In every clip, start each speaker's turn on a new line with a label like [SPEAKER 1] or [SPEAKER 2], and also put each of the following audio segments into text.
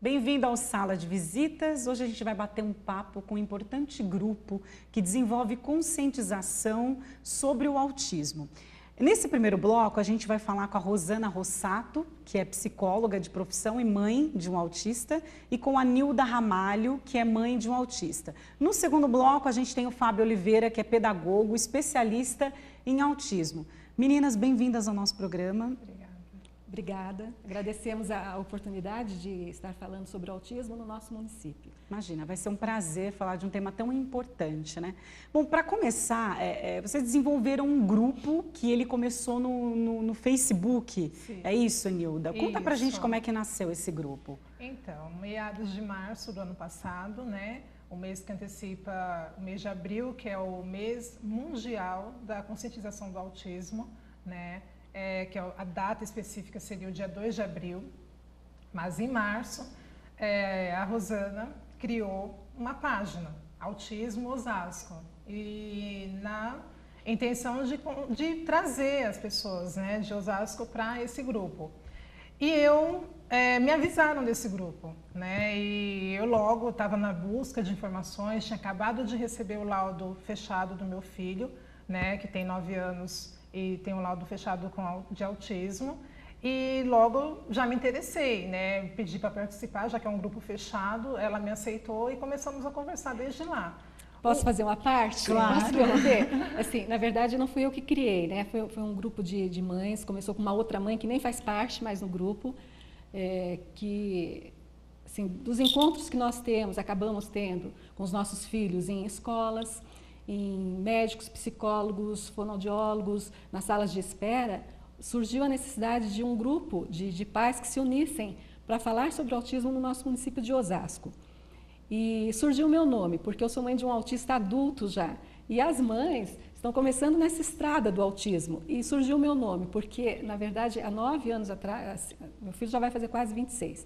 [SPEAKER 1] Bem-vindo ao Sala de Visitas. Hoje a gente vai bater um papo com um importante grupo que desenvolve conscientização sobre o autismo. Nesse primeiro bloco, a gente vai falar com a Rosana Rossato, que é psicóloga de profissão e mãe de um autista, e com a Nilda Ramalho, que é mãe de um autista. No segundo bloco, a gente tem o Fábio Oliveira, que é pedagogo, especialista em autismo. Meninas, bem-vindas ao nosso programa.
[SPEAKER 2] Obrigada. Agradecemos a oportunidade de estar falando sobre o autismo no nosso município.
[SPEAKER 1] Imagina, vai ser um prazer falar de um tema tão importante, né? Bom, para começar, vocês desenvolveram um grupo que ele começou no Facebook.
[SPEAKER 3] Sim.
[SPEAKER 1] É isso, Nilda? Conta pra gente
[SPEAKER 3] Isso.
[SPEAKER 1] como é que nasceu esse grupo.
[SPEAKER 3] Então, meados de março do ano passado, né? O mês que antecipa o mês de abril, que é o mês mundial da conscientização do autismo, né? Que a data específica seria o dia 2 de abril, mas em março a Rosana criou uma página, Autismo Osasco, e na intenção de trazer as pessoas, né, de Osasco para esse grupo. E me avisaram desse grupo, né, e eu logo estava na busca de informações, tinha acabado de receber o laudo fechado do meu filho, né, que tem 9 anos, e tem um laudo fechado de autismo, e logo já me interessei, né? Pedi para participar, já que é um grupo fechado, ela me aceitou e começamos a conversar desde lá.
[SPEAKER 2] Posso fazer uma parte?
[SPEAKER 1] Claro.
[SPEAKER 2] Posso interromper? Assim, na verdade, não fui eu que criei, né? Foi um grupo de mães, começou com uma outra mãe que nem faz parte mais no grupo, que, assim, dos encontros que nós acabamos tendo com os nossos filhos em escolas, em médicos, psicólogos, fonoaudiólogos, nas salas de espera, surgiu a necessidade de um grupo de pais que se unissem para falar sobre o autismo no nosso município de Osasco. E surgiu o meu nome, porque eu sou mãe de um autista adulto já. E as mães estão começando nessa estrada do autismo. E surgiu o meu nome, porque, na verdade, há 9 anos atrás, meu filho já vai fazer quase 26.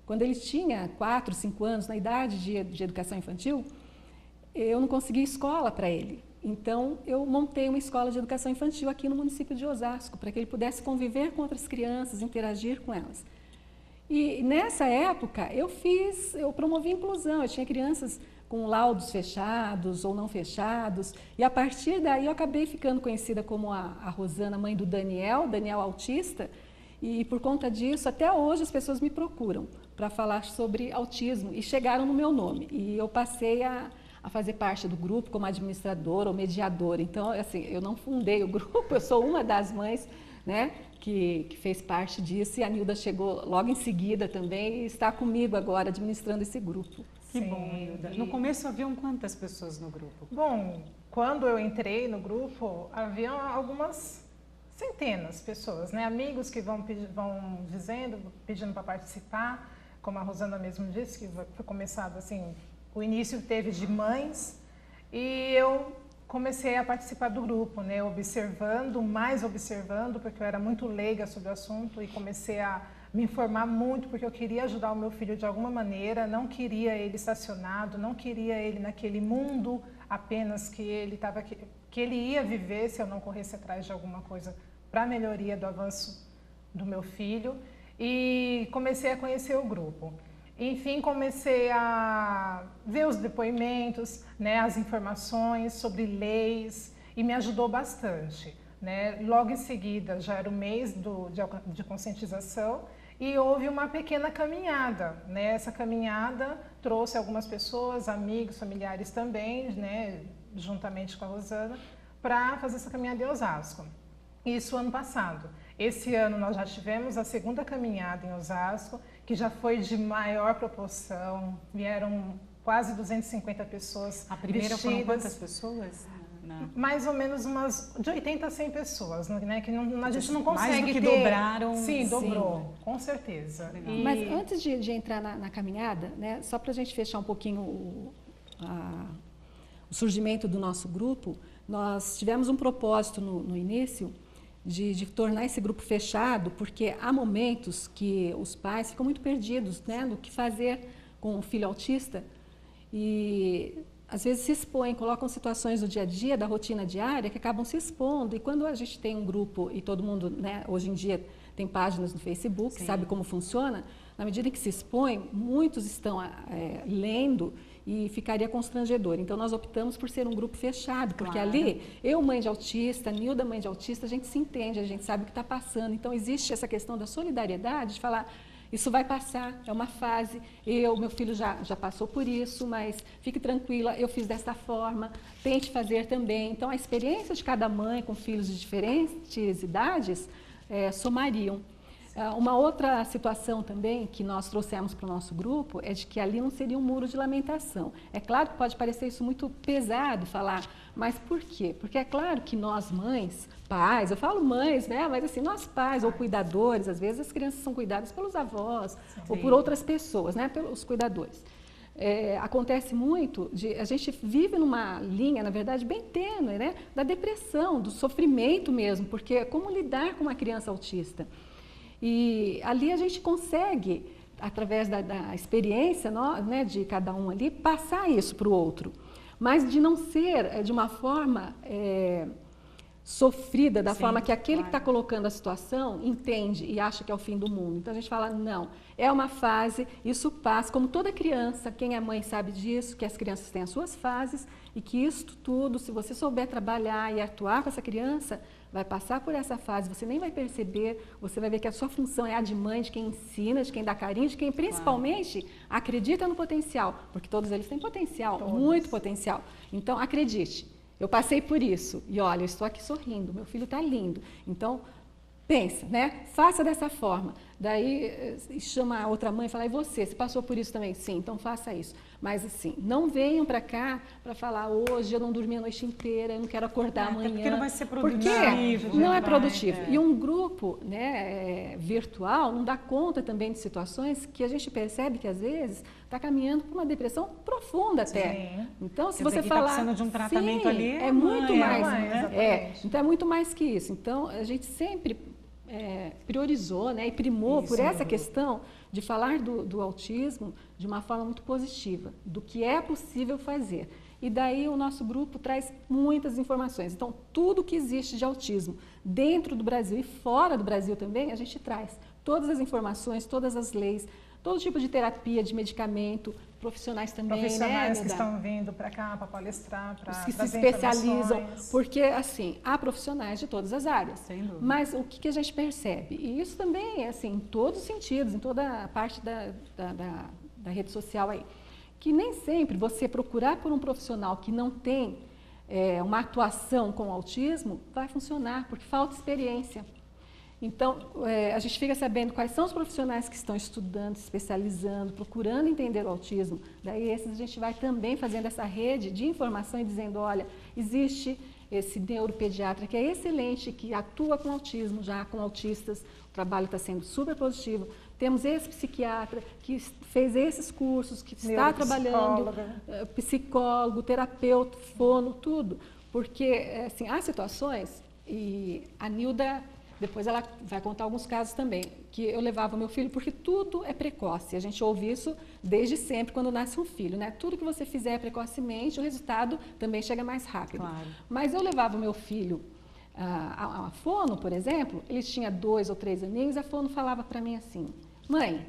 [SPEAKER 2] Quando ele tinha 4, 5 anos, na idade de educação infantil, eu não consegui escola para ele. Então, eu montei uma escola de educação infantil aqui no município de Osasco, para que ele pudesse conviver com outras crianças, interagir com elas. E nessa época, eu promovi inclusão. Eu tinha crianças com laudos fechados ou não fechados. E a partir daí, eu acabei ficando conhecida como a Rosana, mãe do Daniel autista. E por conta disso, até hoje, as pessoas me procuram para falar sobre autismo e chegaram no meu nome. E eu passei a fazer parte do grupo como administradora ou mediadora. Então, assim, eu não fundei o grupo, eu sou uma das mães, né, que fez parte disso, e a Nilda chegou logo em seguida também e está comigo agora administrando esse grupo.
[SPEAKER 1] Que bom, Nilda. No começo haviam quantas pessoas no grupo?
[SPEAKER 3] Bom, quando eu entrei no grupo, havia algumas centenas de pessoas, né? Amigos que vão pedindo para participar, como a Rosana mesmo disse, que foi começado assim. O início teve de mães e eu comecei a participar do grupo, né? Mais observando, porque eu era muito leiga sobre o assunto e comecei a me informar muito, porque eu queria ajudar o meu filho de alguma maneira, não queria ele estacionado, não queria ele naquele mundo apenas que ele ia viver se eu não corresse atrás de alguma coisa para a melhoria do avanço do meu filho, e comecei a conhecer o grupo. Enfim, comecei a ver os depoimentos, né, as informações sobre leis, e me ajudou bastante, né? Logo em seguida, já era o mês de conscientização, e houve uma pequena caminhada, né? Essa caminhada trouxe algumas pessoas, amigos, familiares também, né, juntamente com a Rosana, para fazer essa caminhada em Osasco. Isso ano passado. Esse ano nós já tivemos a segunda caminhada em Osasco, que já foi de maior proporção, vieram quase 250 pessoas.
[SPEAKER 1] A primeira
[SPEAKER 3] vestidas,
[SPEAKER 1] foram quantas pessoas? Não.
[SPEAKER 3] Mais ou menos de 80 a 100 pessoas, né? Que a gente não consegue
[SPEAKER 1] mais do que
[SPEAKER 3] ter.
[SPEAKER 1] dobraram.
[SPEAKER 3] Sim, dobrou, com certeza.
[SPEAKER 2] Mas antes de entrar na caminhada, né, só para a gente fechar um pouquinho o surgimento do nosso grupo, nós tivemos um propósito no início, de tornar esse grupo fechado, porque há momentos que os pais ficam muito perdidos, né, no que fazer com um filho autista, e às vezes se expõem, colocam situações do dia a dia, da rotina diária, que acabam se expondo. E quando a gente tem um grupo, e todo mundo, né, hoje em dia tem páginas no Facebook,
[SPEAKER 1] Sim.
[SPEAKER 2] sabe como funciona, na medida em que se expõe, muitos estão lendo e ficaria constrangedor. Então, nós optamos por ser um grupo fechado, porque ali, eu, mãe de autista, Nilda, mãe de autista, a gente se entende, a gente sabe o que está passando. Então, existe essa questão da solidariedade, de falar, isso vai passar, é uma fase, meu filho já passou por isso, mas fique tranquila, eu fiz dessa forma, tente fazer também. Então, a experiência de cada mãe com filhos de diferentes idades somariam. Uma outra situação também que nós trouxemos para o nosso grupo é de que ali não seria um muro de lamentação. É claro que pode parecer isso muito pesado falar, mas por quê? Porque é claro que nós mães, pais, eu falo mães, né? Mas assim, nós pais ou cuidadores, às vezes as crianças são cuidadas pelos avós ou por outras pessoas, né? Pelos cuidadores. Acontece muito, a gente vive numa linha, na verdade, bem tênue, né? Da depressão, do sofrimento mesmo, porque como lidar com uma criança autista? E ali a gente consegue, através da experiência, né, de cada um ali, passar isso para o outro. Mas de não ser de uma forma sofrida, da forma que aquele que está colocando a situação entende e acha que é o fim do mundo. Então a gente fala, não, é uma fase, isso passa, como toda criança, quem é mãe sabe disso, que as crianças têm as suas fases e que isso tudo, se você souber trabalhar e atuar com essa criança, vai passar por essa fase, você nem vai perceber, você vai ver que a sua função é a de mãe, de quem ensina, de quem dá carinho, de quem principalmente acredita no potencial, porque todos eles têm potencial, muito potencial. Então, acredite, eu passei por isso e olha, eu estou aqui sorrindo, meu filho está lindo. Então, pensa, né? Faça dessa forma. Daí chama a outra mãe e fala, e você passou por isso também? Sim, então faça isso. Mas assim, não venham para cá para falar, hoje eu não dormi a noite inteira, eu não quero acordar amanhã.
[SPEAKER 1] Porque não vai ser produtivo.
[SPEAKER 2] Porque não é produtivo. E um grupo, né, virtual não dá conta também de situações que a gente percebe que às vezes está caminhando para uma depressão profunda até.
[SPEAKER 3] Sim.
[SPEAKER 2] Então, se
[SPEAKER 1] Quer
[SPEAKER 2] você
[SPEAKER 1] dizer,
[SPEAKER 2] falar...
[SPEAKER 1] está precisando de um tratamento ali,
[SPEAKER 2] é muito mais.
[SPEAKER 3] Então
[SPEAKER 2] é muito mais que isso. Então, a gente sempre priorizou, né, e primou por essa questão de falar do autismo de uma forma muito positiva, do que é possível fazer. E daí o nosso grupo traz muitas informações. Então, tudo que existe de autismo dentro do Brasil e fora do Brasil também, a gente traz. Todas as informações, todas as leis, todo tipo de terapia, de medicamento, profissionais também,
[SPEAKER 3] profissionais
[SPEAKER 2] né,
[SPEAKER 3] que estão vindo para cá para palestrar, para
[SPEAKER 2] os que se
[SPEAKER 3] trazer
[SPEAKER 2] especializam,
[SPEAKER 3] informações.
[SPEAKER 2] porque assim, há profissionais de todas as áreas.
[SPEAKER 1] Sem dúvida.
[SPEAKER 2] Mas o que a gente percebe? E isso também é assim, em todos os sentidos, em toda a parte da rede social aí, que nem sempre você procurar por um profissional que não tem uma atuação com o autismo vai funcionar, porque falta experiência. Então, a gente fica sabendo quais são os profissionais que estão estudando, se especializando, procurando entender o autismo. Daí, esses a gente vai também fazendo essa rede de informação e dizendo, olha, existe esse neuropediatra que é excelente, que atua com autismo, já com autistas, o trabalho está sendo super positivo. Temos esse psiquiatra que fez esses cursos, que está trabalhando, psicólogo, terapeuta, fono, tudo. Porque, assim, há situações, e a Nilda... Depois ela vai contar alguns casos também, que eu levava meu filho, porque tudo é precoce. A gente ouve isso desde sempre quando nasce um filho, né? Tudo que você fizer precocemente, o resultado também chega mais rápido.
[SPEAKER 1] Claro.
[SPEAKER 2] Mas eu levava o meu filho a fono, por exemplo, ele tinha 2 ou 3 aninhos, a fono falava para mim assim, mãe,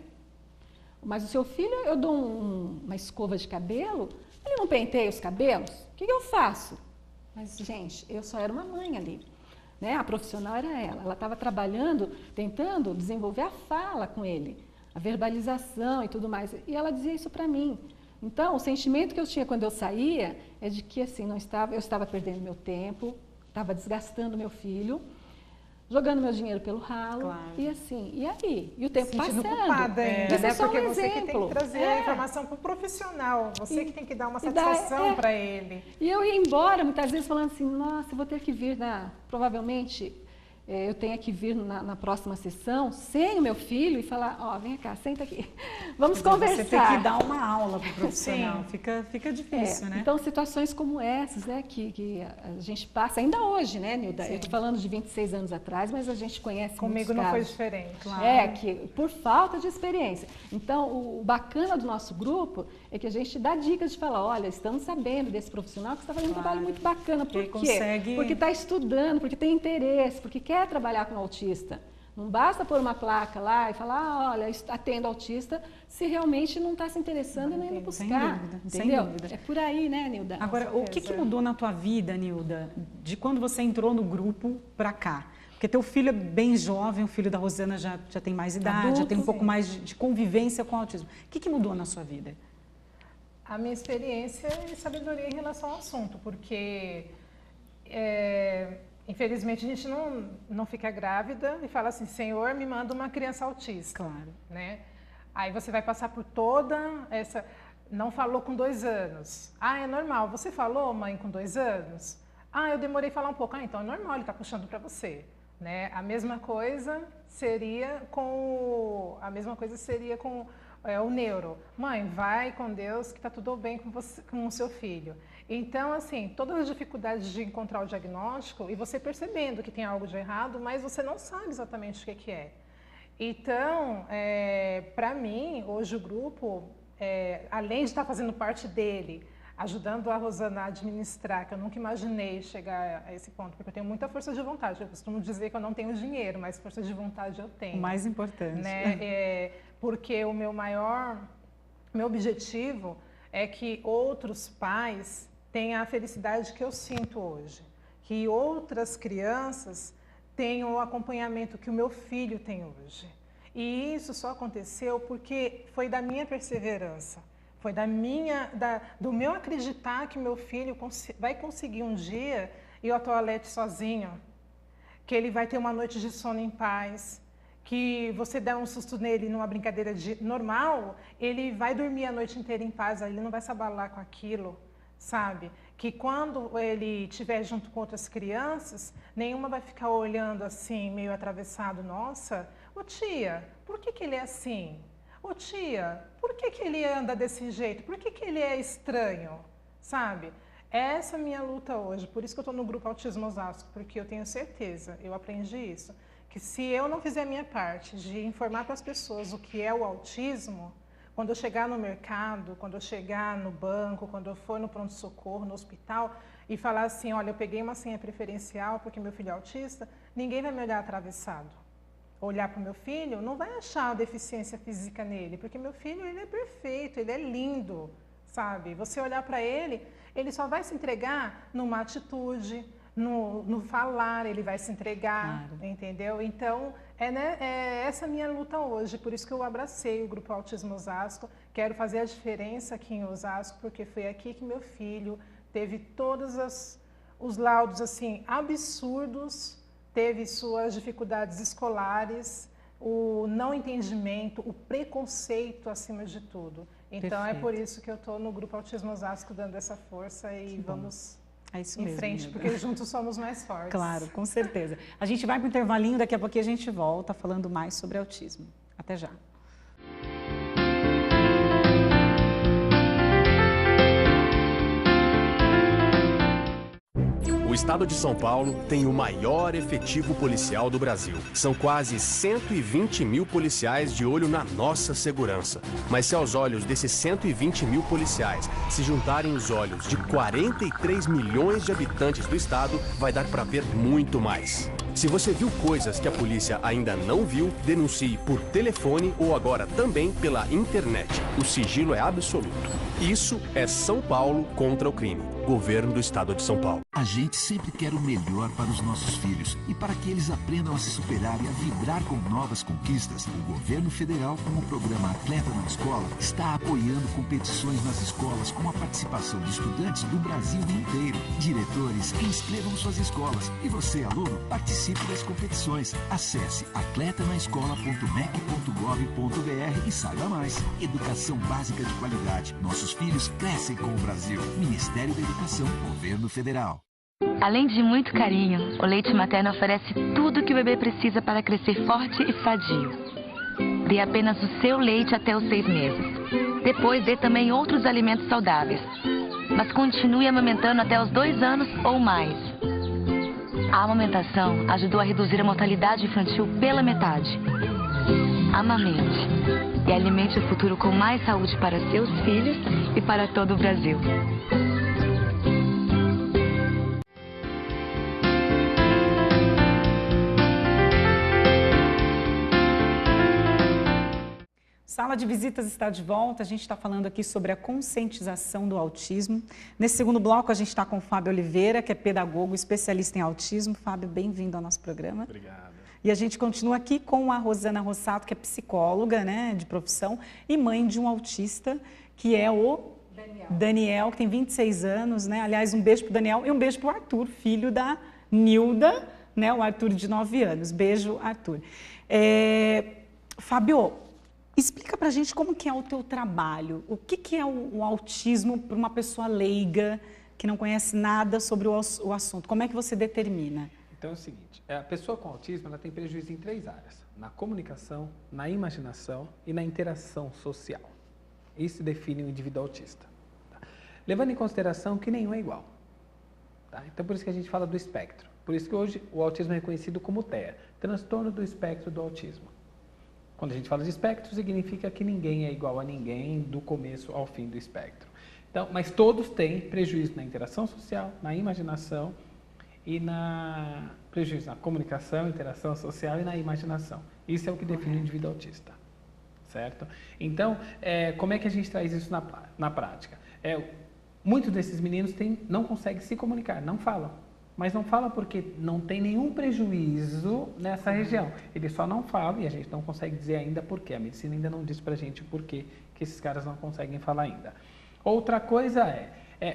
[SPEAKER 2] mas o seu filho, eu dou uma escova de cabelo, ele não penteia os cabelos? O que eu faço? Mas, gente, eu só era uma mãe ali. Né? A profissional era ela estava trabalhando, tentando desenvolver a fala com ele, a verbalização e tudo mais, e ela dizia isso para mim. Então, o sentimento que eu tinha quando eu saía é de que assim, eu estava perdendo meu tempo, estava desgastando meu filho, jogando meu dinheiro pelo ralo, e assim, e aí? E o tempo passando.
[SPEAKER 3] Culpada ainda,
[SPEAKER 2] Isso é só
[SPEAKER 3] porque
[SPEAKER 2] um
[SPEAKER 3] você
[SPEAKER 2] exemplo.
[SPEAKER 3] que tem que trazer a informação para o profissional, você que tem que dar uma satisfação para ele.
[SPEAKER 2] E eu ia embora, muitas vezes, falando assim, nossa, eu vou ter que vir, provavelmente, eu tenho que vir na próxima sessão, sem o meu filho, e falar, ó, vem cá, senta aqui, vamos conversar.
[SPEAKER 1] Você tem que dar uma aula para o profissional, fica difícil, né?
[SPEAKER 2] Então, situações como essas, né, que a gente passa, ainda hoje, né, Nilda? Sim. Eu estou falando de 26 anos atrás, mas a gente conhece
[SPEAKER 3] Comigo não
[SPEAKER 2] casos.
[SPEAKER 3] foi diferente.
[SPEAKER 2] Claro. Que por falta de experiência. Então, o bacana do nosso grupo é que a gente dá dicas de falar, olha, estamos sabendo desse profissional que está fazendo um trabalho muito bacana. Por quê? Porque está estudando, porque tem interesse, porque quer trabalhar com o autista. Não basta pôr uma placa lá e falar, olha, atendo autista, se realmente não está se interessando e nem indo buscar.
[SPEAKER 1] Sem dúvida,
[SPEAKER 2] entendeu?
[SPEAKER 1] sem dúvida.
[SPEAKER 2] É por aí, né, Nilda?
[SPEAKER 1] Agora, o que mudou na tua vida, Nilda, de quando você entrou no grupo para cá? Porque teu filho é bem jovem, o filho da Rosana já tem mais idade,
[SPEAKER 2] Adulto,
[SPEAKER 1] já tem um pouco
[SPEAKER 2] sim.
[SPEAKER 1] mais de convivência com o autismo. O que mudou na sua vida?
[SPEAKER 3] A minha experiência e sabedoria em relação ao assunto, porque infelizmente a gente não fica grávida e fala assim, Senhor, me manda uma criança autista.
[SPEAKER 1] Claro.
[SPEAKER 3] Né? Aí você vai passar por toda essa... Não falou com 2 anos. Ah, é normal. Você falou, mãe, com 2 anos? Ah, eu demorei a falar um pouco. Ah, então é normal, ele está puxando para você. Né? A mesma coisa seria com o neuro. Mãe, vai com Deus que está tudo bem com você, com o seu filho. Então, assim, todas as dificuldades de encontrar o diagnóstico e você percebendo que tem algo de errado, mas você não sabe exatamente o que é. Então, para mim, hoje o grupo, além de estar fazendo parte dele, ajudando a Rosana a administrar, que eu nunca imaginei chegar a esse ponto, porque eu tenho muita força de vontade. Eu costumo dizer que eu não tenho dinheiro, mas força de vontade eu tenho.
[SPEAKER 1] O mais importante.
[SPEAKER 3] Né? Porque o meu objetivo é que outros pais tenham a felicidade que eu sinto hoje, que outras crianças tenham o acompanhamento que o meu filho tem hoje. E isso só aconteceu porque foi da minha perseverança, foi do meu acreditar que meu filho vai conseguir um dia ir ao toalete sozinho, que ele vai ter uma noite de sono em paz, que você der um susto nele numa brincadeira normal, ele vai dormir a noite inteira em paz, ele não vai se abalar com aquilo, sabe? Que quando ele estiver junto com outras crianças, nenhuma vai ficar olhando assim, meio atravessado, nossa, ô tia, por que ele é assim? Ô tia, por que ele anda desse jeito? Por que ele é estranho? Sabe? Essa é a minha luta hoje, por isso que eu estou no grupo Autismo Osasco, porque eu tenho certeza, eu aprendi isso, que se eu não fizer a minha parte de informar para as pessoas o que é o autismo, quando eu chegar no mercado, quando eu chegar no banco, quando eu for no pronto-socorro, no hospital, e falar assim, olha, eu peguei uma senha preferencial porque meu filho é autista, ninguém vai me olhar atravessado. Olhar para o meu filho, não vai achar a deficiência física nele, porque meu filho, ele é perfeito, ele é lindo, sabe? Você olhar para ele, ele só vai se entregar numa atitude, no falar, ele vai se entregar, claro. Entendeu? Então, é essa minha luta hoje, por isso que eu abracei o Grupo Autismo Osasco, quero fazer a diferença aqui em Osasco, porque foi aqui que meu filho teve todos os laudos, assim, absurdos, teve suas dificuldades escolares, o não entendimento, o preconceito acima de tudo. Então, perfeito. É por isso que eu estou no Grupo Autismo Osasco dando essa força e vamos...
[SPEAKER 1] É isso
[SPEAKER 3] em
[SPEAKER 1] mesmo,
[SPEAKER 3] frente,
[SPEAKER 1] amiga.
[SPEAKER 3] Porque juntos somos mais fortes.
[SPEAKER 1] Claro, com certeza. A gente vai para o intervalinho, daqui a pouquinho a gente volta falando mais sobre autismo. Até já.
[SPEAKER 4] O estado de São Paulo tem o maior efetivo policial do Brasil. São quase 120 mil policiais de olho na nossa segurança. Mas se aos olhos desses 120 mil policiais se juntarem os olhos de 43 milhões de habitantes do estado, vai dar para ver muito mais. Se você viu coisas que a polícia ainda não viu, denuncie por telefone ou agora também pela internet. O sigilo é absoluto. Isso é São Paulo contra o crime. Governo do Estado de São Paulo.
[SPEAKER 5] A gente sempre quer o melhor para os nossos filhos e para que eles aprendam a se superar e a vibrar com novas conquistas. O governo federal, com o programa Atleta na Escola, está apoiando competições nas escolas com a participação de estudantes do Brasil inteiro. Diretores, inscrevam suas escolas e você, aluno, participe das competições. Acesse atletanaescola.mec.gov.br e saiba mais. Educação básica de qualidade. Nossos filhos crescem com o Brasil. Ministério da Educação, Governo Federal.
[SPEAKER 6] Além de muito carinho, o leite materno oferece tudo que o bebê precisa para crescer forte e sadio. Dê apenas o seu leite até os 6 meses. Depois dê também outros alimentos saudáveis. Mas continue amamentando até os 2 anos ou mais. A amamentação ajudou a reduzir a mortalidade infantil pela metade. Amamente e alimente o futuro com mais saúde para seus filhos e para todo o Brasil.
[SPEAKER 1] Sala de Visitas está de volta, a gente está falando aqui sobre a conscientização do autismo. Nesse segundo bloco a gente está com o Fábio Oliveira, que é pedagogo, especialista em autismo. Fábio, bem-vindo ao nosso programa.
[SPEAKER 7] Obrigado.
[SPEAKER 1] E a gente continua aqui com a Rosana Rossato, que é psicóloga, né, de profissão e mãe de um autista, que é o Daniel, que tem 26 anos, né? Aliás, um beijo para o Daniel e um beijo para o Arthur, filho da Nilda, né? O Arthur de 9 anos. Beijo, Arthur. Fábio, explica para a gente como que é o teu trabalho. O que é o autismo para uma pessoa leiga, que não conhece nada sobre o assunto? Como é que você determina?
[SPEAKER 7] Então é o seguinte, a pessoa com autismo ela tem prejuízo em 3 áreas. Na comunicação, na imaginação e na interação social. Isso define o indivíduo autista. Tá? Levando em consideração que nenhum é igual. Tá? Então por isso que a gente fala do espectro. Por isso que hoje o autismo é reconhecido como TEA, transtorno do espectro do autismo. Quando a gente fala de espectro, significa que ninguém é igual a ninguém do começo ao fim do espectro. Então, mas todos têm prejuízo na interação social, na imaginação e prejuízo na comunicação, interação social e na imaginação. Isso é o que define o indivíduo autista, certo? Então, como é que a gente traz isso na prática? Muitos desses meninos não conseguem se comunicar, não falam. Mas não falam porque não tem nenhum prejuízo nessa região. Eles só não falam e a gente não consegue dizer ainda por quê. A medicina ainda não diz pra gente por quê que esses caras não conseguem falar ainda. Outra coisa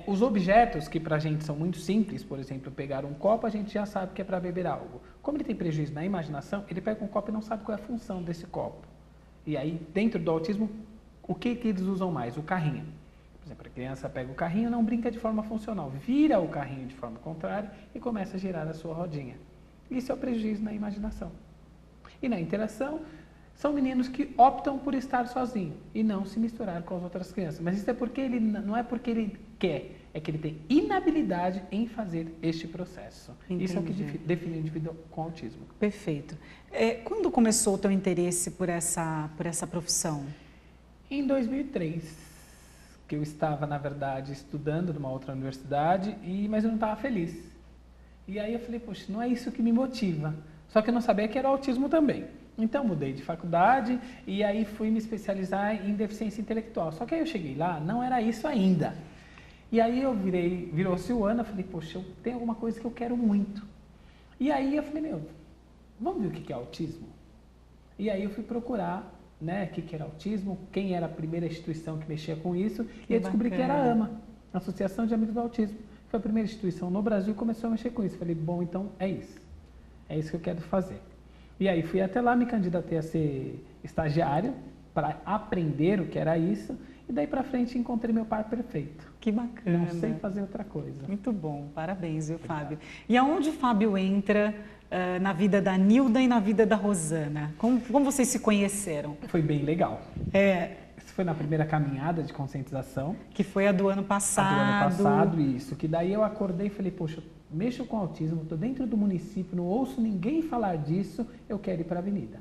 [SPEAKER 7] os objetos que pra gente são muito simples, por exemplo, pegar um copo, a gente já sabe que é para beber algo. Como ele tem prejuízo na imaginação, ele pega um copo e não sabe qual é a função desse copo. E aí, dentro do autismo, o que eles usam mais? O carrinho. Por exemplo, a criança pega o carrinho, não brinca de forma funcional, vira o carrinho de forma contrária e começa a girar a sua rodinha. Isso é o prejuízo na imaginação. E na interação, são meninos que optam por estar sozinho e não se misturar com as outras crianças. Mas isso é porque não é porque ele quer, é que ele tem inabilidade em fazer este processo. Entendi. Isso é o que define o indivíduo com autismo.
[SPEAKER 1] Perfeito. Quando começou o teu interesse por essa profissão?
[SPEAKER 7] Em 2003. Que eu estava, na verdade, estudando numa outra universidade, mas eu não estava feliz. E aí eu falei, poxa, não é isso que me motiva. Só que eu não sabia que era autismo também. Então mudei de faculdade e aí fui me especializar em deficiência intelectual. Só que aí eu cheguei lá, não era isso ainda. E aí virou-se o ano, eu falei, poxa, eu tenho alguma coisa que eu quero muito. E aí eu falei, vamos ver o que é autismo? E aí eu fui procurar o que era autismo, quem era a primeira instituição que mexia com isso, e eu descobri que era a AMA, Associação de Amigos do Autismo. Foi a primeira instituição no Brasil que começou a mexer com isso. Falei, bom, então é isso que eu quero fazer. E aí fui até lá, me candidatei a ser estagiário, para aprender o que era isso, e daí para frente encontrei meu par perfeito.
[SPEAKER 1] Que bacana.
[SPEAKER 7] Não sei fazer outra coisa.
[SPEAKER 1] Muito bom, parabéns, viu, Fábio? E aonde o Fábio entra na vida da Nilda e na vida da Rosana? Como vocês se conheceram?
[SPEAKER 7] Foi bem legal. Isso foi na primeira caminhada de conscientização.
[SPEAKER 1] Que foi a do ano passado.
[SPEAKER 7] A do ano passado, isso. Que daí eu acordei e falei, poxa, mexo com autismo, estou dentro do município, não ouço ninguém falar disso, eu quero ir para a avenida.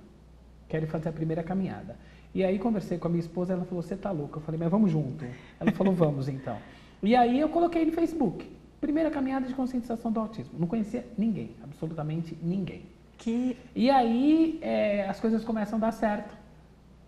[SPEAKER 7] Quero fazer a primeira caminhada. E aí conversei com a minha esposa, ela falou, você tá louca? Eu falei, mas vamos junto. Ela falou, vamos então. E aí eu coloquei no Facebook. Primeira caminhada de conscientização do autismo. Não conhecia ninguém, absolutamente ninguém. E aí as coisas começam a dar certo.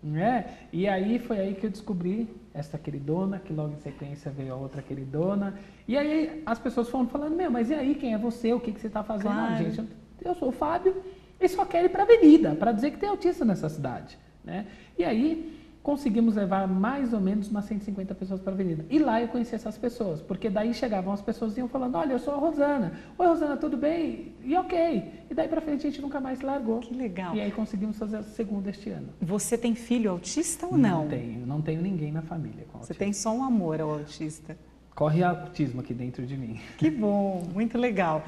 [SPEAKER 7] Né? E aí foi aí que eu descobri essa queridona, que logo em sequência veio a outra queridona. E aí as pessoas foram falando, mas e aí, quem é você? O que você está fazendo?
[SPEAKER 1] Claro.
[SPEAKER 7] Gente, eu sou o Fábio e só quero ir para a avenida, para dizer que tem autista nessa cidade. Né? E aí conseguimos levar mais ou menos umas 150 pessoas para a avenida. E lá eu conheci essas pessoas, porque daí chegavam as pessoas e iam falando, olha, eu sou a Rosana. Oi, Rosana, tudo bem? E ok. E daí para frente a gente nunca mais se largou.
[SPEAKER 1] Que legal.
[SPEAKER 7] E aí conseguimos fazer a segunda este ano.
[SPEAKER 1] Você tem filho autista ou não?
[SPEAKER 7] Não tenho ninguém na família com autismo.
[SPEAKER 1] Você tem só um amor ao autista.
[SPEAKER 7] Corre autismo aqui dentro de mim.
[SPEAKER 1] Que bom, muito legal.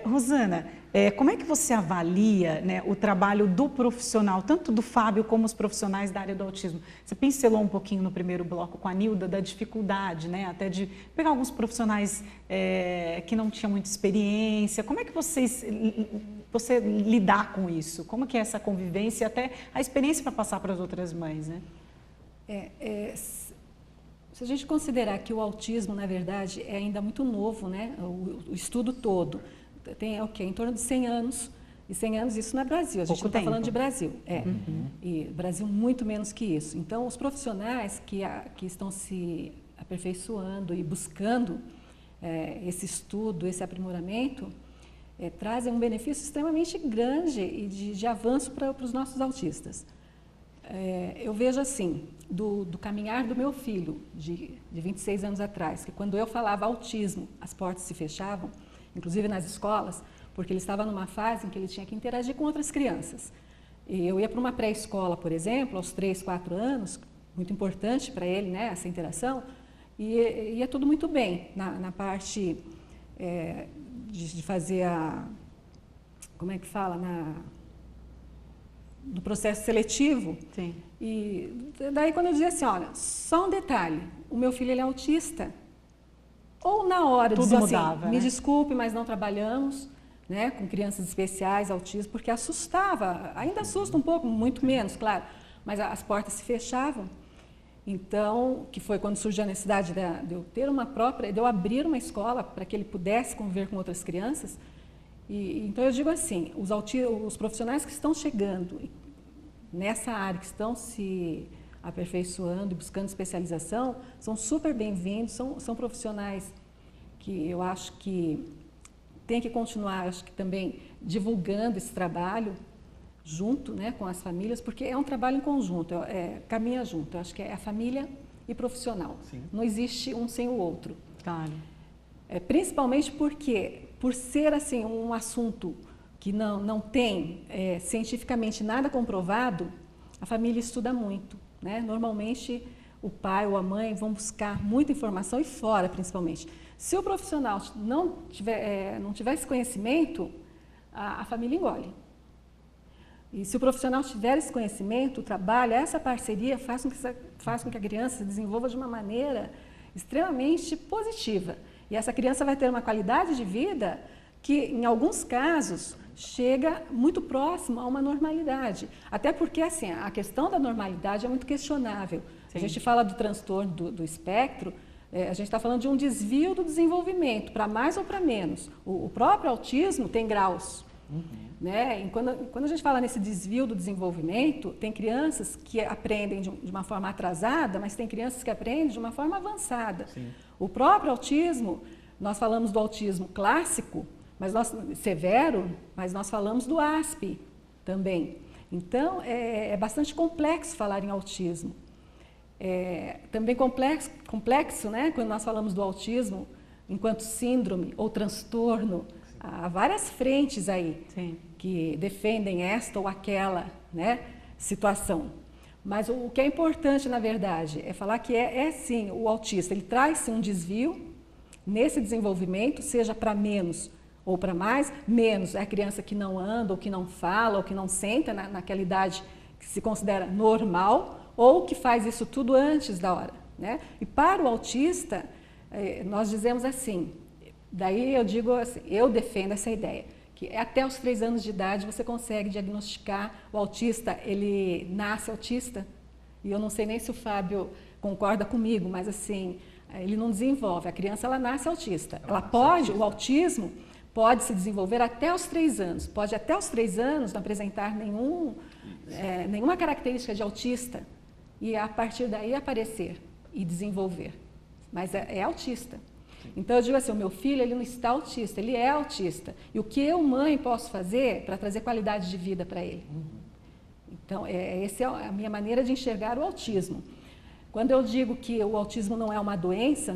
[SPEAKER 1] Rosana, como é que você avalia, né, o trabalho do profissional, tanto do Fábio como os profissionais da área do autismo? Você pincelou um pouquinho no primeiro bloco com a Nilda da dificuldade, né, até de pegar alguns profissionais que não tinham muita experiência. Como é que você lidar com isso? Como que é essa convivência e até a experiência para passar para as outras mães, né?
[SPEAKER 2] Se a gente considerar que o autismo, na verdade, é ainda muito novo, né? O estudo todo tem em torno de 100 anos E 100 anos, isso não é Brasil, a gente não está falando de Brasil. E Brasil muito menos que isso. Então, os profissionais que estão se aperfeiçoando e buscando esse estudo, esse aprimoramento, trazem um benefício extremamente grande e de avanço para os nossos autistas. Eu vejo assim, do caminhar do meu filho, de 26 anos atrás, que quando eu falava autismo, as portas se fechavam, inclusive nas escolas, porque ele estava numa fase em que ele tinha que interagir com outras crianças. E eu ia para uma pré-escola, por exemplo, aos 3, 4 anos, muito importante para ele, né, essa interação, e ia tudo muito bem na parte de fazer como é que fala, no processo seletivo.
[SPEAKER 1] Sim.
[SPEAKER 2] E daí quando eu dizia assim, olha, só um detalhe, o meu filho ele é autista, ou na hora de dizer assim, me desculpe, mas não trabalhamos, né, com crianças especiais, autismo, porque assustava, ainda assusta um pouco, muito menos, claro, mas as portas se fechavam. Então, que foi quando surgiu a necessidade de eu ter de eu abrir uma escola para que ele pudesse conviver com outras crianças. Então eu digo assim, os profissionais que estão chegando nessa área, que estão se aperfeiçoando e buscando especialização, são super bem-vindos, são profissionais que eu acho que tem que continuar, acho que também divulgando esse trabalho junto, né, com as famílias, porque é um trabalho em conjunto, caminha junto. Eu acho que é a família e profissional. Sim. Não existe um sem o outro.
[SPEAKER 1] Claro.
[SPEAKER 2] Principalmente porque, por ser assim um assunto que não tem cientificamente nada comprovado, a família estuda muito, né? Normalmente o pai ou a mãe vão buscar muita informação e fora, principalmente. Se o profissional não tiver esse conhecimento, a família engole. E se o profissional tiver esse conhecimento, o trabalho, essa parceria faz com que a criança se desenvolva de uma maneira extremamente positiva. E essa criança vai ter uma qualidade de vida que, em alguns casos, chega muito próximo a uma normalidade. Até porque, assim, a questão da normalidade é muito questionável. Sim. A gente fala do transtorno do espectro, a gente está falando de um desvio do desenvolvimento, para mais ou para menos. O próprio autismo tem graus. Né? E quando a gente fala nesse desvio do desenvolvimento, tem crianças que aprendem de uma forma atrasada, mas tem crianças que aprendem de uma forma avançada. Sim. O próprio autismo, nós falamos do autismo clássico, severo, mas nós falamos do ASP também. Então, é bastante complexo falar em autismo. Também complexo, né? Quando nós falamos do autismo enquanto síndrome ou transtorno, há várias frentes aí. Sim. Que defendem esta ou aquela, né, situação. Mas o que é importante, na verdade, é falar que sim, o autista, ele traz um desvio nesse desenvolvimento, seja para menos ou para mais. Menos é a criança que não anda, ou que não fala, ou que não senta naquela idade que se considera normal, ou que faz isso tudo antes da hora, né? E para o autista, nós dizemos assim, daí eu digo assim, eu defendo essa ideia, que até os 3 anos de idade você consegue diagnosticar o autista, ele nasce autista, e eu não sei nem se o Fábio concorda comigo, mas assim, ele não desenvolve, a criança ela nasce autista, o autismo pode se desenvolver até os 3 anos, pode até os 3 anos não apresentar nenhuma característica de autista, e a partir daí aparecer e desenvolver, mas é autista. Então eu digo assim, o meu filho ele não está autista, ele é autista. E o que eu, mãe, posso fazer para trazer qualidade de vida para ele? Então, essa é a minha maneira de enxergar o autismo. Quando eu digo que o autismo não é uma doença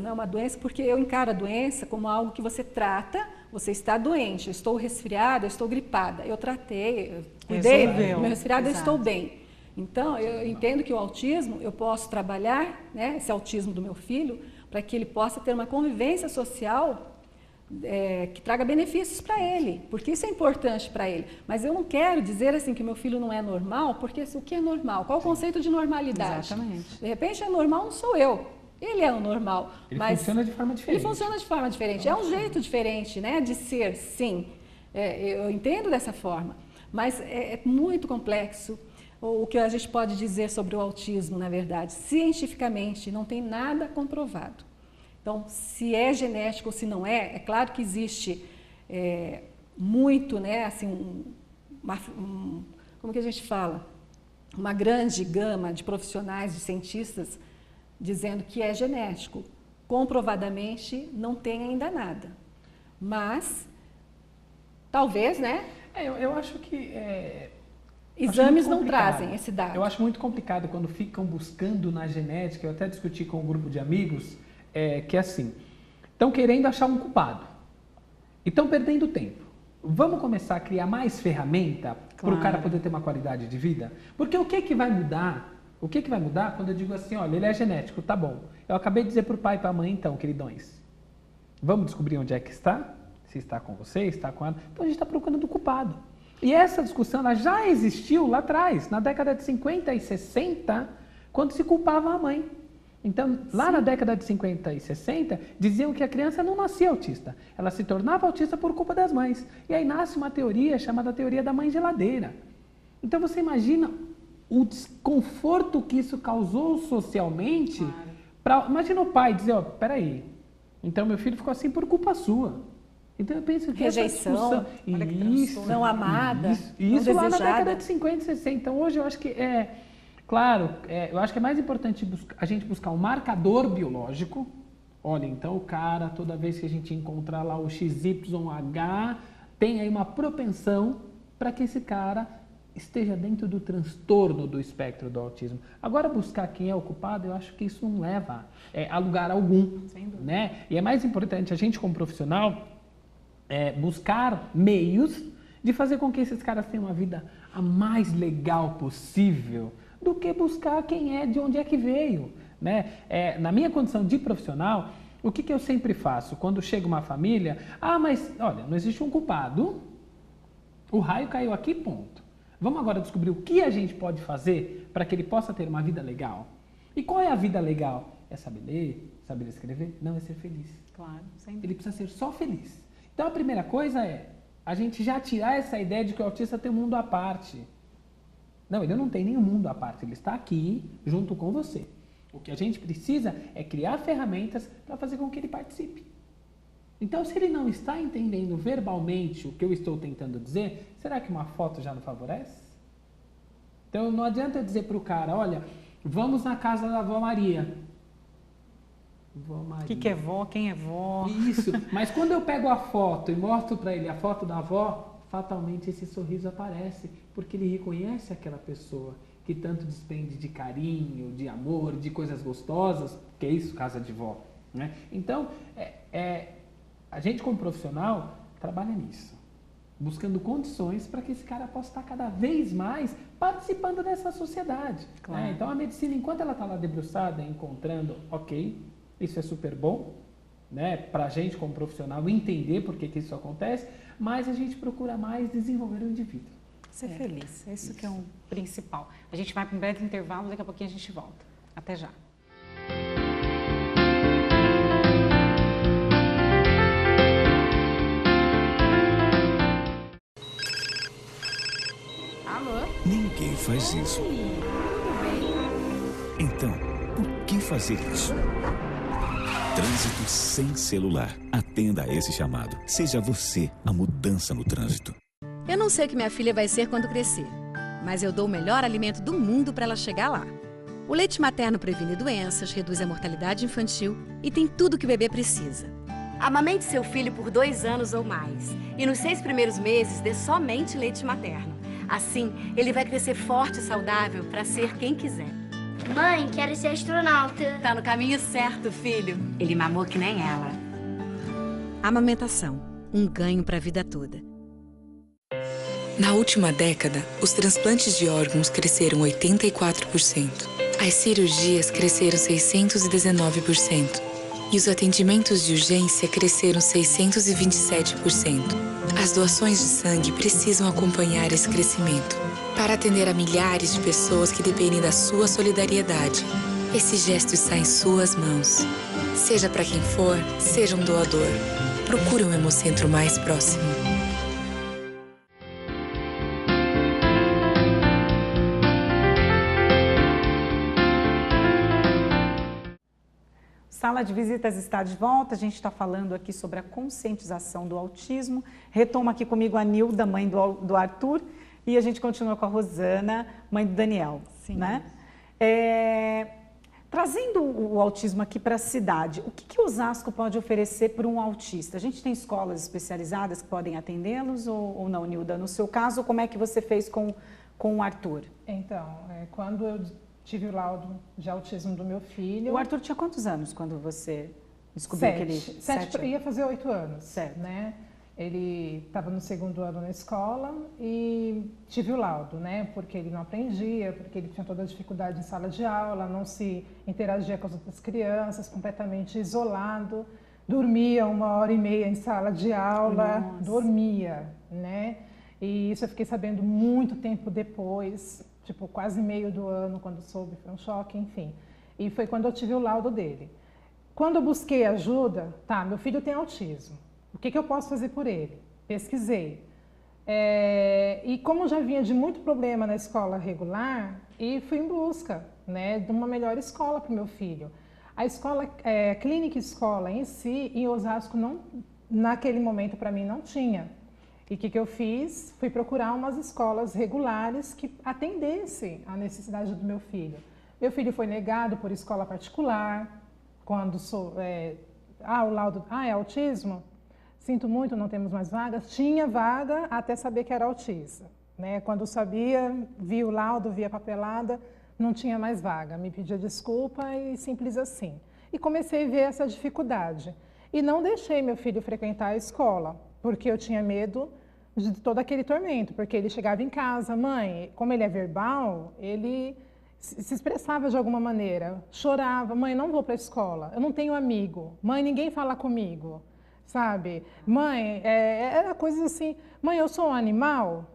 [SPEAKER 2] porque eu encaro a doença como algo que você trata, você está doente, eu estou resfriada, eu estou gripada. Eu tratei, eu cuidei do meu resfriado, eu estou bem. Então, eu entendo que o autismo, eu posso trabalhar, né, esse autismo do meu filho, para que ele possa ter uma convivência social que traga benefícios para ele, porque isso é importante para ele. Mas eu não quero dizer assim que meu filho não é normal, porque o que é normal? Qual o conceito de normalidade?
[SPEAKER 1] Exatamente.
[SPEAKER 2] De repente, normal não sou eu. Ele é o normal.
[SPEAKER 7] Ele funciona de forma diferente.
[SPEAKER 2] Ele funciona de forma diferente. É um jeito diferente, né, de ser, sim. Eu entendo dessa forma, mas é muito complexo. O que a gente pode dizer sobre o autismo, na verdade, cientificamente não tem nada comprovado. Então, se é genético ou se não é claro que existe muito, né, assim, como que a gente fala? Uma grande gama de profissionais, de cientistas, dizendo que é genético. Comprovadamente, não tem ainda nada. Mas, talvez, né?
[SPEAKER 7] Eu acho que...
[SPEAKER 2] Exames não trazem esse dado.
[SPEAKER 7] Eu acho muito complicado quando ficam buscando na genética, eu até discuti com um grupo de amigos, que é assim, estão querendo achar um culpado e estão perdendo tempo. Vamos começar a criar mais ferramenta para o cara poder ter uma qualidade de vida? Porque o que vai mudar? O que vai mudar quando eu digo assim, olha, ele é genético, tá bom. Eu acabei de dizer para o pai e para a mãe, então, queridões, vamos descobrir onde é que está? Se está com você, está com ela. Então a gente está procurando o culpado. E essa discussão ela já existiu lá atrás, na década de 50 e 60, quando se culpava a mãe. Então, lá na década de 50 e 60, diziam que a criança não nascia autista. Ela se tornava autista por culpa das mães. E aí nasce uma teoria chamada teoria da mãe geladeira. Então, você imagina o desconforto que isso causou socialmente. Imagina o pai dizer, ó, peraí, então meu filho ficou assim por culpa sua. Então eu penso que
[SPEAKER 2] rejeição,
[SPEAKER 7] isso,
[SPEAKER 2] não amada,
[SPEAKER 7] isso
[SPEAKER 2] não
[SPEAKER 7] lá
[SPEAKER 2] desejada.
[SPEAKER 7] na década de 50 e 60. Então hoje eu acho que eu acho que é mais importante a gente buscar um marcador biológico. Olha, então o cara, toda vez que a gente encontrar lá o XYH, tem aí uma propensão para que esse cara esteja dentro do transtorno do espectro do autismo. Agora, buscar quem é o culpado, eu acho que isso não leva a lugar algum.
[SPEAKER 1] Sem dúvida.
[SPEAKER 7] Né? E é mais importante a gente, como profissional, buscar meios de fazer com que esses caras tenham uma vida a mais legal possível do que buscar quem é, de onde é que veio. Né? Na minha condição de profissional, o que eu sempre faço? Quando chega uma família, mas olha, não existe um culpado, o raio caiu aqui, ponto. Vamos agora descobrir o que a gente pode fazer para que ele possa ter uma vida legal. E qual é a vida legal? É saber ler, saber escrever? Não, é ser feliz.
[SPEAKER 1] Claro, sem dúvida.
[SPEAKER 7] Ele precisa ser só feliz. Então a primeira coisa é a gente já tirar essa ideia de que o autista tem um mundo à parte. Não, ele não tem nenhum mundo à parte, ele está aqui junto com você. O que a gente precisa é criar ferramentas para fazer com que ele participe. Então, se ele não está entendendo verbalmente o que eu estou tentando dizer, será que uma foto já não favorece? Então, não adianta eu dizer para o cara, olha, vamos na casa da avó Maria. Vó Maria.
[SPEAKER 1] O que é vó? Quem é vó?
[SPEAKER 7] Isso, mas quando eu pego a foto e mostro para ele a foto da avó, fatalmente esse sorriso aparece, porque ele reconhece aquela pessoa que tanto despende de carinho, de amor, de coisas gostosas, que é isso, casa de vó. Né? Então, a gente como profissional trabalha nisso, buscando condições para que esse cara possa estar cada vez mais participando dessa sociedade.
[SPEAKER 1] Claro.
[SPEAKER 7] Né? Então a medicina, enquanto ela está lá debruçada, encontrando, ok, isso é super bom, né? Para a gente como profissional entender por que isso acontece, mas a gente procura mais desenvolver o indivíduo.
[SPEAKER 1] Ser feliz, isso que é o principal. A gente vai para um breve intervalo, daqui a pouquinho a gente volta. Até já.
[SPEAKER 5] Ninguém faz isso. Então, por que fazer isso? Trânsito sem celular. Atenda a esse chamado. Seja você a mudança no trânsito.
[SPEAKER 8] Eu não sei o que minha filha vai ser quando crescer, mas eu dou o melhor alimento do mundo para ela chegar lá. O leite materno previne doenças, reduz a mortalidade infantil e tem tudo que o bebê precisa.
[SPEAKER 9] Amamente seu filho por 2 anos ou mais e nos 6 primeiros meses dê somente leite materno. Assim, ele vai crescer forte e saudável para ser quem quiser.
[SPEAKER 10] Mãe, quero ser astronauta.
[SPEAKER 9] Tá no caminho certo, filho. Ele mamou que nem ela.
[SPEAKER 8] Amamentação, um ganho para a vida toda.
[SPEAKER 11] Na última década, os transplantes de órgãos cresceram 84%. As cirurgias cresceram 619%. E os atendimentos de urgência cresceram 627%. As doações de sangue precisam acompanhar esse crescimento para atender a milhares de pessoas que dependem da sua solidariedade. Esse gesto está em suas mãos. Seja para quem for, seja um doador. Procure um Hemocentro mais próximo.
[SPEAKER 1] Sala de Visitas está de volta, a gente está falando aqui sobre a conscientização do autismo. Retoma aqui comigo a Nilda, mãe do Arthur. E a gente continua com a Rosana, mãe do Daniel.
[SPEAKER 2] Sim.
[SPEAKER 1] Né? Trazendo o autismo aqui para a cidade, o que Osasco pode oferecer para um autista? A gente tem escolas especializadas que podem atendê-los ou não, Nilda? No seu caso, como é que você fez com o Arthur?
[SPEAKER 3] Então, quando eu tive o laudo de autismo do meu filho...
[SPEAKER 1] O Arthur tinha quantos anos quando você descobriu que ele...
[SPEAKER 3] 7, ia fazer 8 anos,
[SPEAKER 1] certo.
[SPEAKER 3] Né? Ele estava no 2º ano na escola e tive o laudo, né? Porque ele não aprendia, porque ele tinha toda a dificuldade em sala de aula, não se interagia com as outras crianças, completamente isolado, dormia 1h30 em sala de aula,
[SPEAKER 1] Nossa.
[SPEAKER 3] dormia, né? E isso eu fiquei sabendo muito tempo depois, tipo quase meio do ano, quando soube, foi um choque, enfim. E foi quando eu tive o laudo dele. Quando eu busquei ajuda, tá, meu filho tem autismo. O que eu posso fazer por ele? Pesquisei. E como já vinha de muito problema na escola regular, e fui em busca, né, de uma melhor escola para o meu filho. A escola, clínica escola em si, em Osasco, naquele momento para mim não tinha. E o que eu fiz? Fui procurar umas escolas regulares que atendessem à necessidade do meu filho. Meu filho foi negado por escola particular, quando o laudo, é autismo? Sinto muito, não temos mais vagas. Tinha vaga até saber que era autista, né? Quando sabia, via o laudo, via a papelada, não tinha mais vaga. Me pedia desculpa e simples assim. E comecei a ver essa dificuldade. E não deixei meu filho frequentar a escola, porque eu tinha medo de todo aquele tormento, porque ele chegava em casa, mãe, como ele é verbal, ele se expressava de alguma maneira, chorava, mãe, não vou para a escola, eu não tenho amigo, mãe, ninguém fala comigo. Sabe? Mãe, era coisa assim, mãe, eu sou um animal?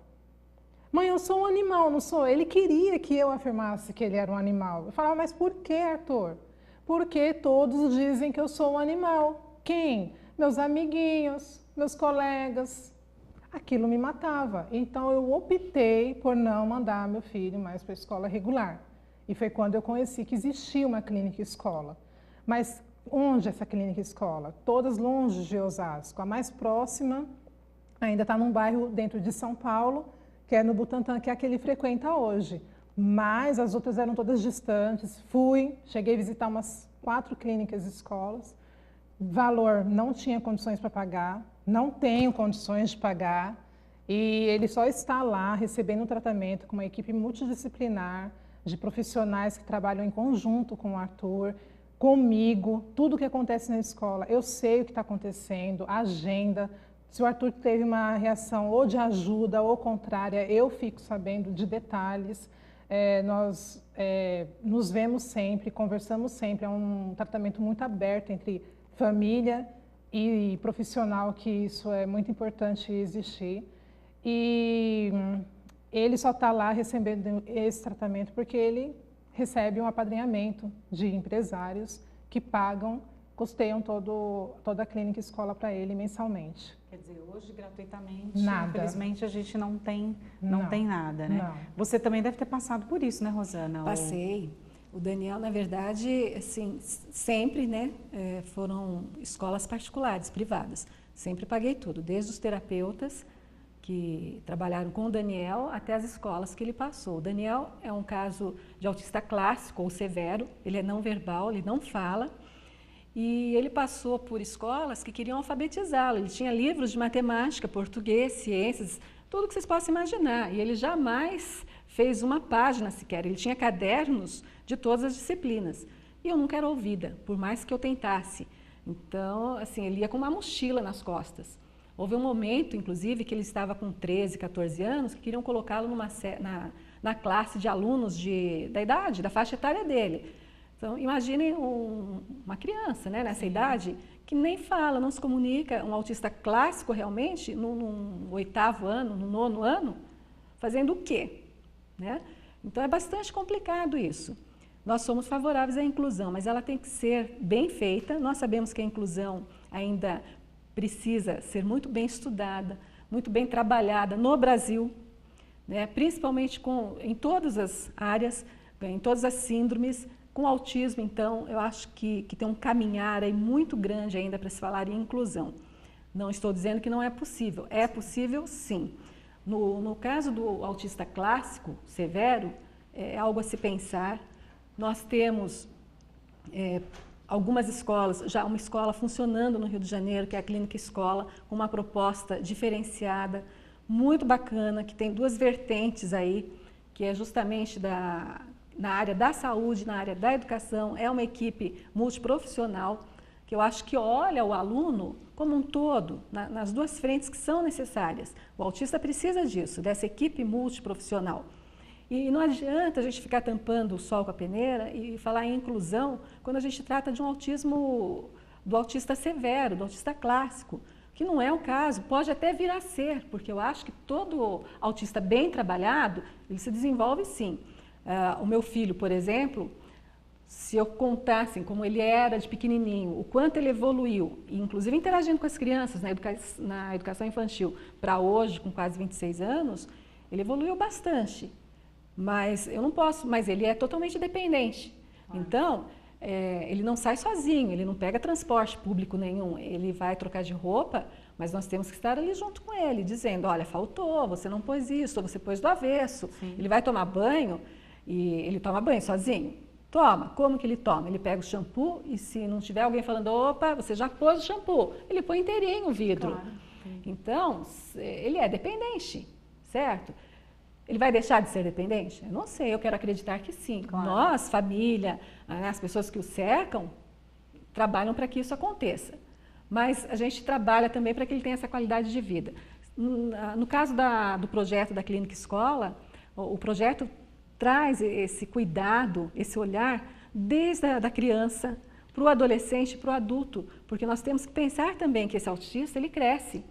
[SPEAKER 3] Mãe, eu sou um animal, não sou? Ele queria que eu afirmasse que ele era um animal. Eu falava, mas por que, Arthur? Porque todos dizem que eu sou um animal. Quem? Meus amiguinhos, meus colegas. Aquilo me matava. Então, eu optei por não mandar meu filho mais para a escola regular. E foi quando eu conheci que existia uma clínica escola. Mas onde essa clínica escola? Todas longe de Osasco. A mais próxima ainda está num bairro dentro de São Paulo, que é no Butantã, que é a que ele frequenta hoje. Mas as outras eram todas distantes. Cheguei a visitar umas 4 clínicas escolas. Valor, não tinha condições para pagar, não tenho condições de pagar. E ele só está lá recebendo um tratamento com uma equipe multidisciplinar de profissionais que trabalham em conjunto com o Arthur, comigo, tudo o que acontece na escola, eu sei o que está acontecendo, a agenda. Se o Arthur teve uma reação ou de ajuda ou contrária, eu fico sabendo de detalhes. Nós nos vemos sempre, conversamos sempre, é um tratamento muito aberto entre família e profissional, que isso é muito importante existir. E ele só está lá recebendo esse tratamento porque ele recebe um apadrinhamento de empresários que custeiam toda a clínica escola para ele mensalmente.
[SPEAKER 1] Quer dizer, hoje gratuitamente,
[SPEAKER 3] nada.
[SPEAKER 1] Infelizmente a gente não tem nada, né?
[SPEAKER 3] Não.
[SPEAKER 1] Você também deve ter passado por isso, né, Rosana?
[SPEAKER 2] Passei. O Daniel, na verdade, assim, sempre, né, foram escolas particulares, privadas. Sempre paguei tudo, desde os terapeutas que trabalharam com o Daniel até as escolas que ele passou. O Daniel é um caso de autista clássico ou severo, ele é não verbal, ele não fala, e ele passou por escolas que queriam alfabetizá-lo. Ele tinha livros de matemática, português, ciências, tudo que vocês possam imaginar, e ele jamais fez uma página sequer. Ele tinha cadernos de todas as disciplinas, e eu nunca era ouvida, por mais que eu tentasse. Então, assim, ele ia com uma mochila nas costas. Houve um momento, inclusive, que ele estava com 13, 14 anos, que queriam colocá-lo na classe de alunos da idade, da faixa etária dele. Então, imaginem uma criança, né, nessa idade, que nem fala, não se comunica, um autista clássico realmente, no 8º ano, no 9º ano, fazendo o quê? Né? Então, é bastante complicado isso. Nós somos favoráveis à inclusão, mas ela tem que ser bem feita. Nós sabemos que a inclusão ainda precisa ser muito bem estudada, muito bem trabalhada no Brasil, né? Principalmente em todas as áreas, em todas as síndromes. Com autismo, então, eu acho que tem um caminhar aí muito grande ainda para se falar em inclusão. Não estou dizendo que não é possível sim. No caso do autista clássico, severo, é algo a se pensar. Nós temos algumas escolas, já uma escola funcionando no Rio de Janeiro, que é a Clínica Escola, com uma proposta diferenciada, muito bacana, que tem duas vertentes aí, que é justamente na área da saúde, na área da educação, é uma equipe multiprofissional, que eu acho que olha o aluno como um todo, nas duas frentes que são necessárias. O autista precisa disso, dessa equipe multiprofissional. E não adianta a gente ficar tampando o sol com a peneira e falar em inclusão quando a gente trata de um autismo, do autista severo, do autista clássico, que não é o caso, pode até vir a ser, porque eu acho que todo autista bem trabalhado, ele se desenvolve sim. O meu filho, por exemplo, se eu contasse como ele era de pequenininho, o quanto ele evoluiu, inclusive interagindo com as crianças na educação infantil, para hoje, com quase 26 anos, ele evoluiu bastante. Mas eu não posso, mas ele é totalmente dependente. Então, ele não sai sozinho, ele não pega transporte público nenhum, ele vai trocar de roupa, mas nós temos que estar ali junto com ele, dizendo, olha, faltou, você não pôs isso, ou você pôs do avesso. Sim. Ele vai tomar banho, e ele toma banho sozinho? Toma. Como que ele toma? Ele pega o shampoo e se não tiver alguém falando, opa, você já pôs o shampoo, ele põe inteirinho o vidro. Claro. Então, ele é dependente, certo? Ele vai deixar de ser dependente? Eu não sei, eu quero acreditar que sim. Claro. Nós, família, as pessoas que o cercam, trabalham para que isso aconteça. Mas a gente trabalha também para que ele tenha essa qualidade de vida. No caso do projeto da Clínica Escola, o projeto traz esse cuidado, esse olhar, desde a criança para o adolescente, para o adulto, porque nós temos que pensar também que esse autista, ele cresce.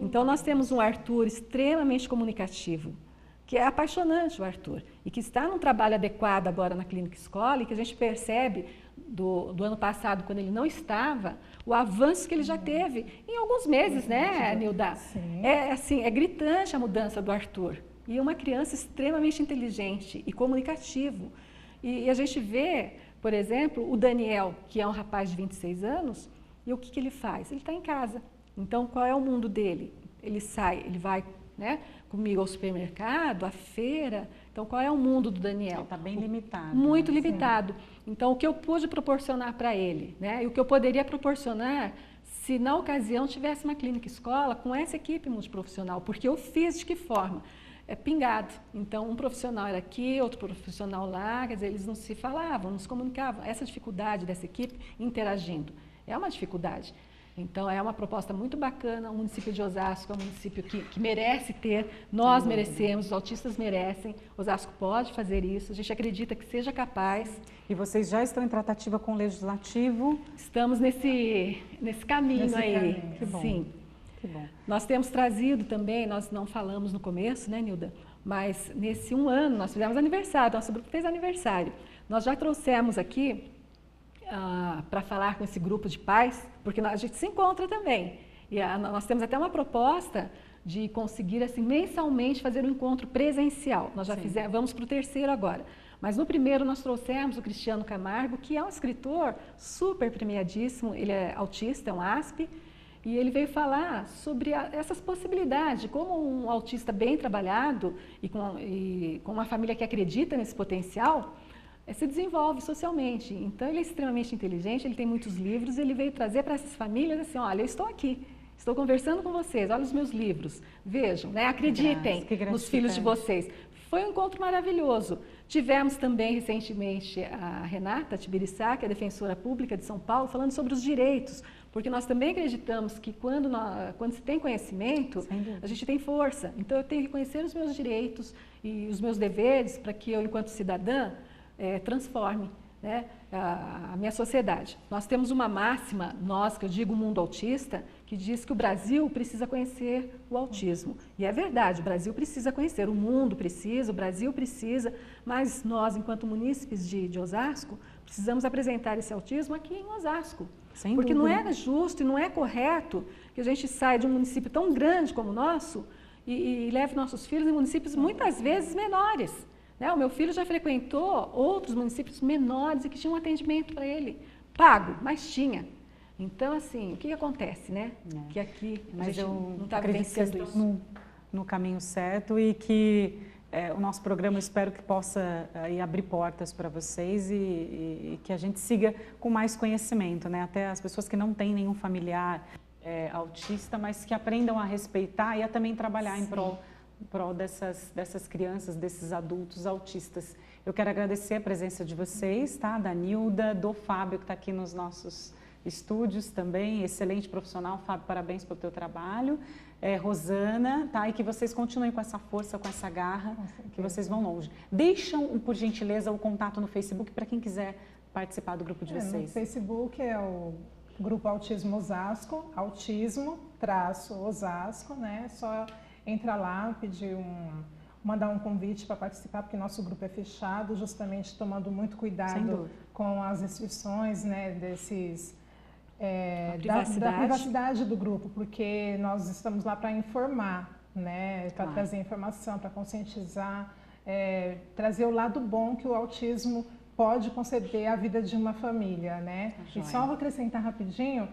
[SPEAKER 2] Então, nós temos um Arthur extremamente comunicativo, que é apaixonante o Arthur, e que está num trabalho adequado agora na Clínica Escola, e que a gente percebe do ano passado, quando ele não estava, o avanço que ele já teve em alguns meses, né, Nilda? Sim. É gritante a mudança do Arthur. E uma criança extremamente inteligente e comunicativo. E a gente vê, por exemplo, o Daniel, que é um rapaz de 26 anos, e o que ele faz? Ele está em casa. Então, qual é o mundo dele? Ele sai, ele vai, né, comigo ao supermercado, à feira. Então, qual é o mundo do Daniel? Está bem limitado. Muito limitado. Sim. Então, o que eu pude proporcionar para ele, né, e o que eu poderia proporcionar se na ocasião tivesse uma clínica escola com essa equipe multiprofissional, porque eu fiz de que forma? Pingado. Então, um profissional era aqui, outro profissional lá, quer dizer, eles não se falavam, não se comunicavam. Essa dificuldade dessa equipe interagindo é uma dificuldade. Então, é uma proposta muito bacana. O município de Osasco é um município que merece ter, nós merecemos, os autistas merecem, Osasco pode fazer isso, a gente acredita que seja capaz.
[SPEAKER 1] E vocês já estão em tratativa com o Legislativo?
[SPEAKER 2] Estamos nesse caminho aí.
[SPEAKER 1] Que bom.
[SPEAKER 2] Sim. Bom. Nós temos trazido também, nós não falamos no começo, né, Nilda? Mas nesse um ano nós fizemos aniversário, nosso grupo fez aniversário. Nós já trouxemos aqui para falar com esse grupo de pais, porque a gente se encontra também. E nós temos até uma proposta de conseguir assim, mensalmente fazer um encontro presencial. Nós já fizemos, vamos para o terceiro agora. Mas no primeiro nós trouxemos o Cristiano Camargo, que é um escritor super premiadíssimo, ele é autista, é um ASP, e ele veio falar sobre essas possibilidades, como um autista bem trabalhado e com uma família que acredita nesse potencial, se desenvolve socialmente. Então, ele é extremamente inteligente, ele tem muitos livros, ele veio trazer para essas famílias assim, olha, eu estou aqui, estou conversando com vocês, olha os meus livros, vejam, né? Acreditem nos filhos de vocês. Foi um encontro maravilhoso. Tivemos também, recentemente, a Renata Tibiriçá, que é defensora pública de São Paulo, falando sobre os direitos, porque nós também acreditamos que quando se tem conhecimento, a gente tem força. Então, eu tenho que conhecer os meus direitos e os meus deveres para que eu, enquanto cidadã, transforme, né, a minha sociedade. Nós temos uma máxima, nós, que eu digo o mundo autista, que diz que o Brasil precisa conhecer o autismo. E é verdade, o Brasil precisa conhecer, o mundo precisa, o Brasil precisa, mas nós, enquanto munícipes de Osasco, precisamos apresentar esse autismo aqui em Osasco. Porque não é justo e não é correto que a gente saia de um município tão grande como o nosso e leve nossos filhos em municípios muitas vezes menores. Né? O meu filho já frequentou outros municípios menores e que tinham um atendimento para ele, pago, mas tinha. Então, assim, o que acontece, né? Que aqui a gente não está vivenciando isso.
[SPEAKER 1] no caminho certo e que o nosso programa, eu espero que possa abrir portas para vocês e que a gente siga com mais conhecimento, né? Até as pessoas que não têm nenhum familiar autista, mas que aprendam a respeitar e a também trabalhar em prol dessas crianças, desses adultos autistas. Eu quero agradecer a presença de vocês, tá? Da Nilda, do Fábio, que está aqui nos nossos estúdios também, excelente profissional. Fábio, parabéns pelo teu trabalho. Rosana, tá? E que vocês continuem com essa força, com essa garra, que vocês vão longe. Deixam, por gentileza, o contato no Facebook para quem quiser participar do grupo de vocês.
[SPEAKER 3] No Facebook é o Grupo Autismo Osasco, Autismo-Osasco, né? Só entra lá, mandar um convite para participar, porque nosso grupo é fechado, justamente tomando muito cuidado com as inscrições, né, da privacidade do grupo, porque nós estamos lá para informar, né, para trazer informação, para conscientizar, trazer o lado bom que o autismo pode conceder à vida de uma família, né? E só vou acrescentar rapidinho,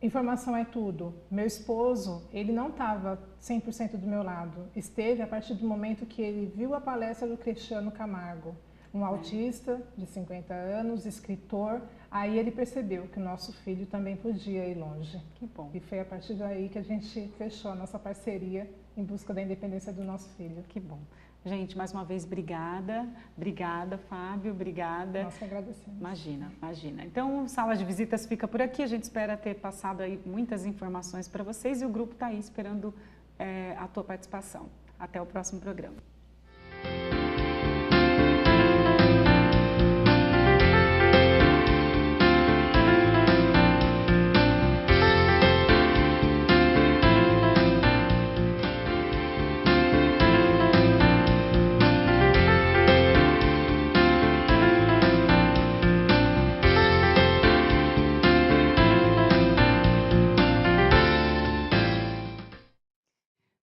[SPEAKER 3] informação é tudo. Meu esposo, ele não estava 100% do meu lado, esteve a partir do momento que ele viu a palestra do Cristiano Camargo, um autista de 50 anos, escritor. Aí ele percebeu que o nosso filho também podia ir longe.
[SPEAKER 1] Que bom.
[SPEAKER 3] E foi a partir daí que a gente fechou a nossa parceria em busca da independência do nosso filho.
[SPEAKER 1] Que bom. Gente, mais uma vez, obrigada. Obrigada, Fábio, obrigada.
[SPEAKER 3] Nós que agradecemos.
[SPEAKER 1] Imagina, imagina. Então, Sala de Visitas fica por aqui. A gente espera ter passado aí muitas informações para vocês e o grupo está aí esperando a tua participação. Até o próximo programa.